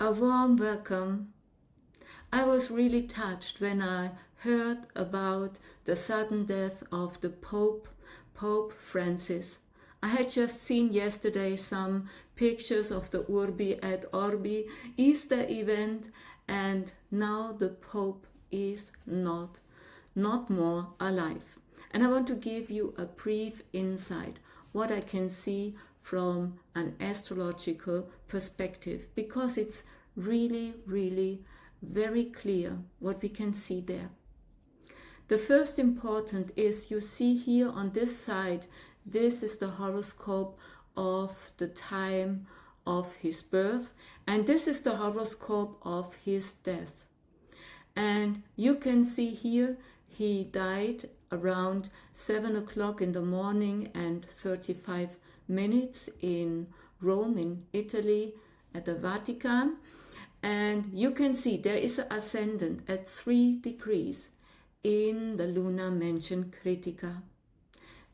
A warm welcome. I was really touched when I heard about the sudden death of the Pope Francis. I had just seen yesterday some pictures of the Urbi et Orbi Easter event, and now the Pope is not more alive. And I want to give you a brief insight what I can see from an astrological perspective, because it's really very clear what we can see there. The first important is, you see here on this side, this is the horoscope of the time of his birth, and this is the horoscope of his death. And you can see here he died around 7 o'clock in the morning and 35 minutes in Rome, in Italy, at the Vatican. And you can see there is an ascendant at 3 degrees in the lunar mansion Kritika.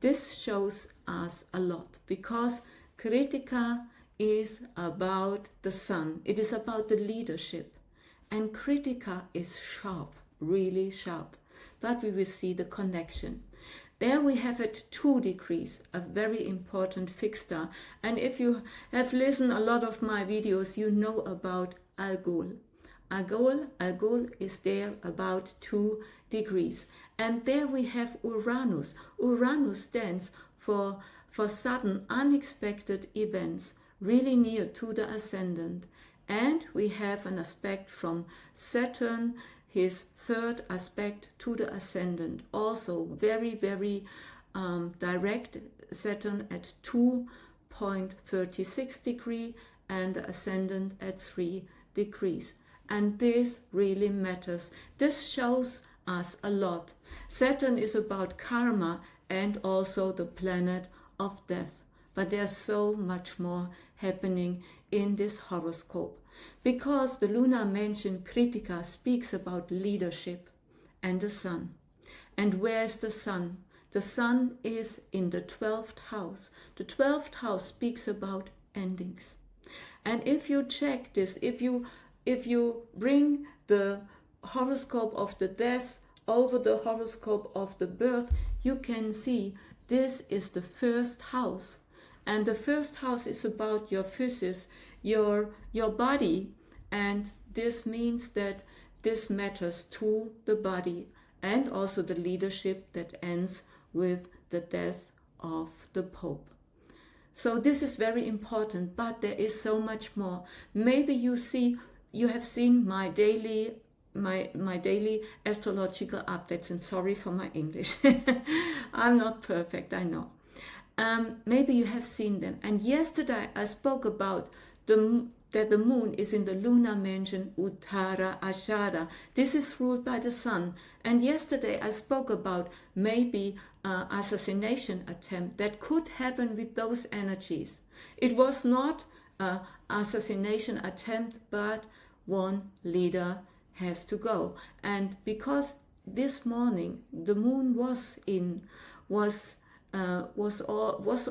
This shows us a lot, because Kritika is about the sun. It is about the leadership. And Kritika is sharp, really sharp. But we will see the connection. There we have at 2 degrees, a very important fixed star. And if you have listened a lot of my videos, you know about Algol. Algol is there about 2 degrees. And there we have Uranus. Uranus stands for sudden, unexpected events, really near to the ascendant. And we have an aspect from Saturn, his third aspect to the ascendant, also very direct. Saturn at 2.36 degree and the ascendant at 3 degrees. And this really matters. This shows us a lot. Saturn is about karma and also the planet of death. But there's so much more happening in this horoscope, because the lunar mansion Kritika speaks about leadership and the sun. And where's the sun? The sun is in the 12th house. The 12th house speaks about endings. And if you check this, if you bring the horoscope of the death over the horoscope of the birth, you can see this is the first house. And the first house is about your physis, your body. And this means that this matters to the body, and also the leadership that ends with the death of the Pope. So this is very important, but there is so much more. Maybe you have seen my daily astrological updates, and sorry for my English. I'm not perfect, I know. Maybe you have seen them. And yesterday I spoke about that the moon is in the lunar mansion Uttara Ashada. This is ruled by the sun. And yesterday I spoke about maybe an assassination attempt that could happen with those energies. It was not an assassination attempt, but one leader has to go. And because this morning the moon was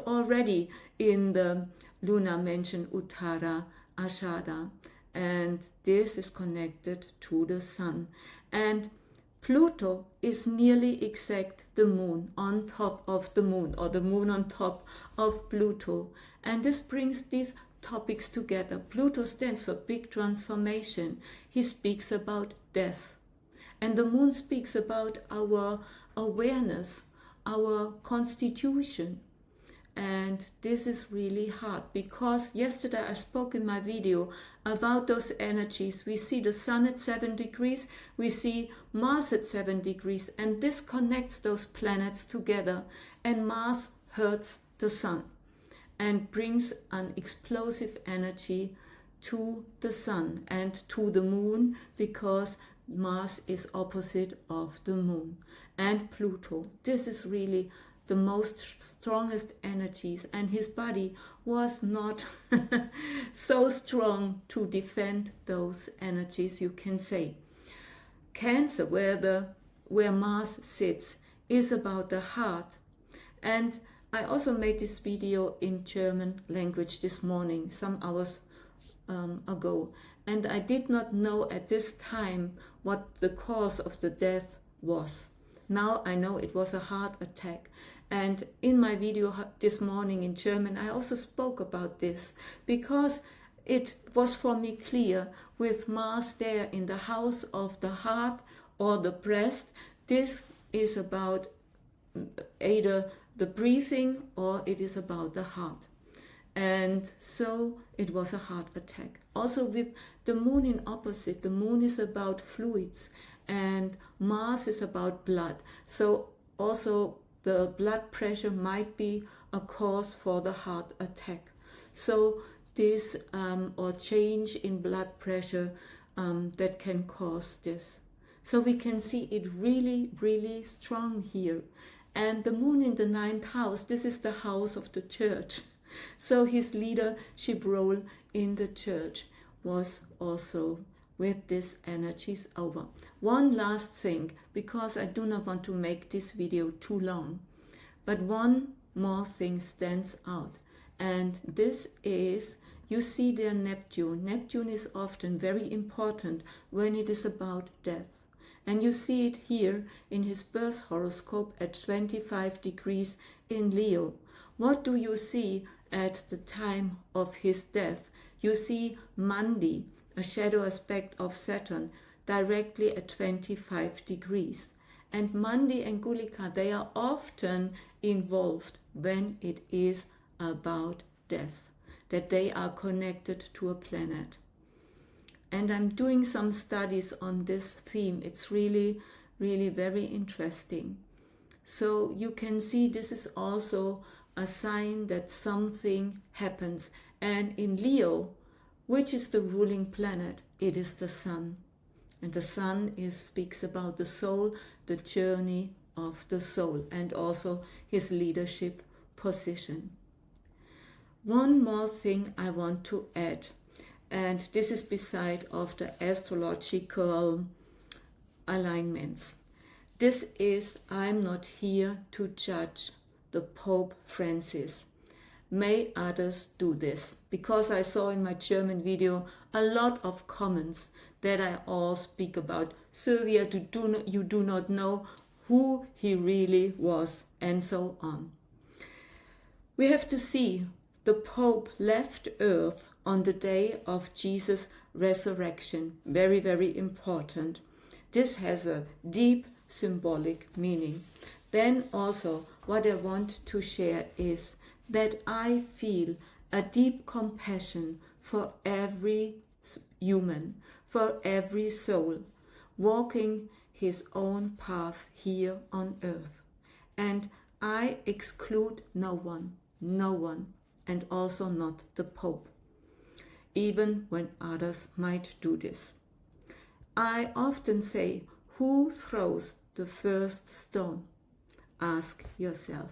already in the lunar mansion Uttara Ashada, and this is connected to the sun. And Pluto is nearly exact the moon on top of the moon, or the moon on top of Pluto. And this brings these topics together. Pluto stands for big transformation. He speaks about death. And the moon speaks about our awareness, our constitution. And this is really hard, because yesterday I spoke in my video about those energies. We see the sun at 7 degrees, we see Mars at 7 degrees, and this connects those planets together. And Mars hurts the sun and brings an explosive energy to the sun and to the moon, because Mars is opposite of the moon. And Pluto, this is really the most strongest energies, and his body was not so strong to defend those energies, you can say. Cancer, where Mars sits, is about the heart. And I also made this video in German language this morning, some hours ago, and I did not know at this time what the cause of the death was. Now I know it was a heart attack. And in my video this morning in German, I also spoke about this because it was for me clear, with Mars there in the house of the heart or the breast, this is about either the breathing or it is about the heart. And so it was a heart attack. Also with the moon in opposite, the moon is about fluids and Mars is about blood. So also the blood pressure might be a cause for the heart attack. So this or change in blood pressure that can cause this. So we can see it really, really strong here. And the moon in the 9th house, this is the house of the church. So his leadership role in the church was also with these energies over. One last thing, because I do not want to make this video too long, but one more thing stands out. And this is, you see there Neptune. Neptune is often very important when it is about death. And you see it here in his birth horoscope at 25 degrees in Leo. What do you see at the time of his death? You see Monday, a shadow aspect of Saturn, directly at 25 degrees. And Monday and Gulika, they are often involved when it is about death, that they are connected to a planet. And I'm doing some studies on this theme. It's really, really very interesting. So you can see this is also a sign that something happens. And in Leo, which is the ruling planet, it is the sun. And the sun speaks about the soul, the journey of the soul, and also his leadership position. One more thing I want to add, and this is beside of the astrological alignments. This is, I'm not here to judge the Pope Francis. May others do this, because I saw in my German video a lot of comments that I all speak about. Sylvia, you do not know who he really was, and so on. We have to see the Pope left Earth on the day of Jesus' resurrection. Very, very important. This has a deep symbolic meaning. Then also what I want to share is that I feel a deep compassion for every human, for every soul, walking his own path here on earth. And I exclude no one, and also not the Pope, even when others might do this. I often say, who throws the first stone? Ask yourself.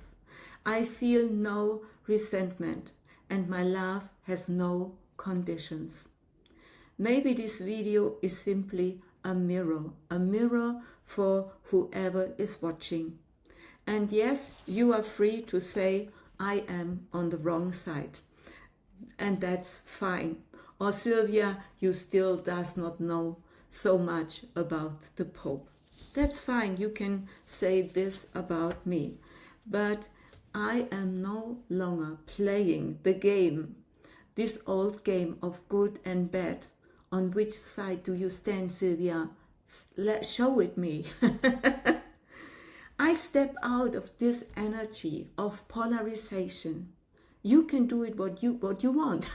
I feel no resentment, and my love has no conditions. Maybe this video is simply a mirror for whoever is watching. And yes, you are free to say, I am on the wrong side. And that's fine. Or Sylvia, you still does not know so much about the Pope. That's fine, you can say this about me. But I am no longer playing the game, this old game of good and bad. On which side do you stand, Sylvia? Show it me. I step out of this energy of polarization. You can do it what you want.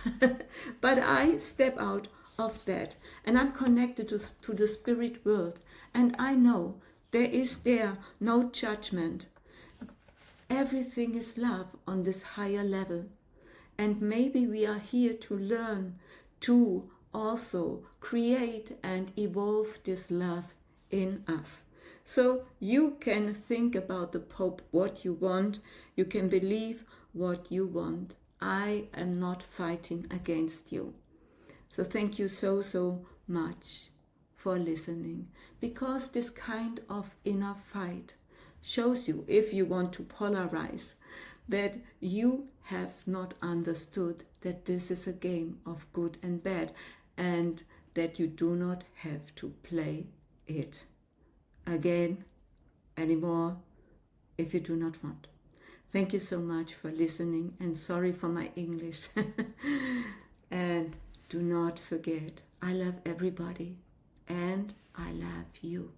But I step out of that. And I'm connected to the spirit world. And I know there is no judgment. Everything is love on this higher level. And maybe we are here to learn to also create and evolve this love in us. So you can think about the Pope what you want. You can believe what you want. I am not fighting against you. So thank you so much for listening. Because this kind of inner fight shows you, if you want to polarize, that you have not understood that this is a game of good and bad, and that you do not have to play it again anymore if you do not want. Thank you so much for listening, and sorry for my English. And do not forget, I love everybody and I love you.